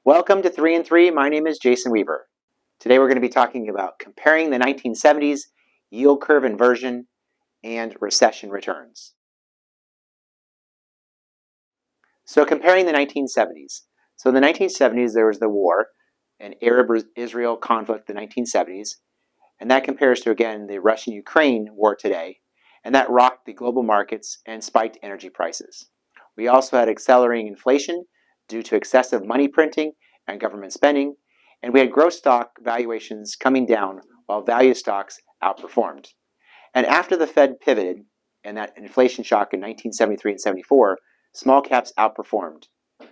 Welcome to 3 and 3. My name is Jason Weaver. Today we're going to be talking about comparing the 1970s, yield curve inversion, and recession returns. So comparing the 1970s. So in the 1970s there was the war, an Arab-Israel conflict in the 1970s, and that compares to, again, the Russian-Ukraine war today, and that rocked the global markets and spiked energy prices. We also had accelerating inflation due to excessive money printing and government spending, and we had growth stock valuations coming down while value stocks outperformed. And after the Fed pivoted and that inflation shock in 1973 and 74, small caps outperformed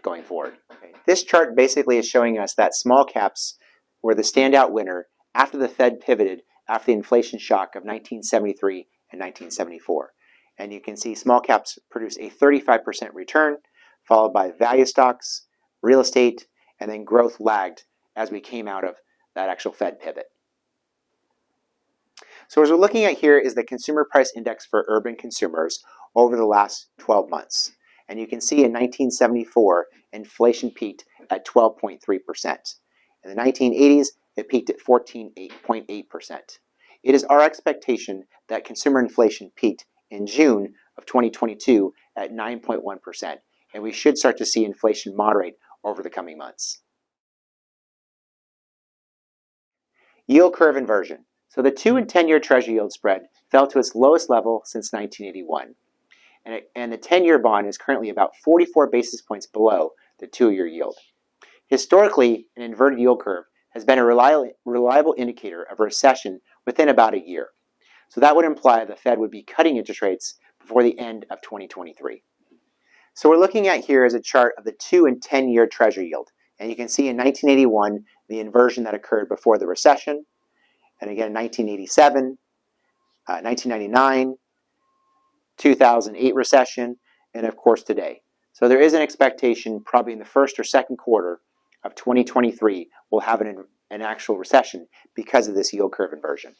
going forward. This chart basically is showing us that small caps were the standout winner after the Fed pivoted after the inflation shock of 1973 and 1974. And you can see small caps produce a 35% return, followed by value stocks, real estate, and then growth lagged as we came out of that actual Fed pivot. So as we're looking at here is the consumer price index for urban consumers over the last 12 months. And you can see in 1974, inflation peaked at 12.3%. In the 1980s, it peaked at 14.8%. It is our expectation that consumer inflation peaked in June of 2022 at 9.1%, and we should start to see inflation moderate over the coming months. Yield curve inversion. So the 2 and 10-year Treasury yield spread fell to its lowest level since 1981. And the 10-year bond is currently about 44 basis points below the 2-year yield. Historically, an inverted yield curve has been a reliable indicator of a recession within about a year. So that would imply the Fed would be cutting interest rates before the end of 2023. So we're looking at here is a chart of the 2 and 10-year Treasury yield. And you can see in 1981, the inversion that occurred before the recession, and again in 1987, 1999, 2008 recession, and of course today. So there is an expectation probably in the first or second quarter of 2023 we'll have an actual recession because of this yield curve inversion.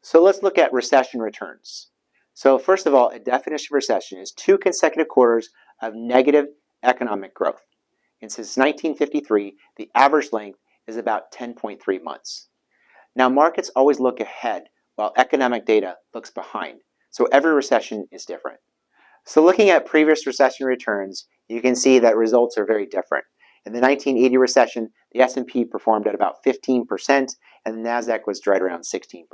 So let's look at recession returns. So first of all, a definition of recession is 2 consecutive quarters of negative economic growth. And since 1953, the average length is about 10.3 months. Now, markets always look ahead while economic data looks behind. So every recession is different. So looking at previous recession returns, you can see that results are very different. In the 1980 recession, the S&P performed at about 15%, and the NASDAQ was right around 16%.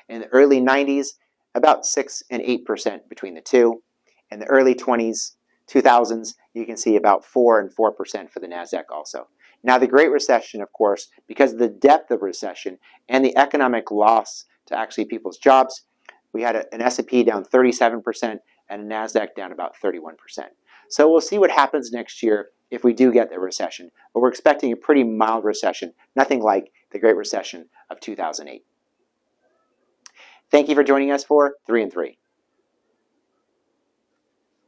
In the early 90s, about 6 and 8% between the two. In the early 2000s, you can see about 4 and 4% for the NASDAQ also. Now the Great Recession, of course, because of the depth of recession and the economic loss to actually people's jobs, we had an S&P down 37% and a NASDAQ down about 31%. So we'll see what happens next year if we do get the recession. But we're expecting a pretty mild recession, nothing like the Great Recession of 2008. Thank you for joining us for 3 and 3.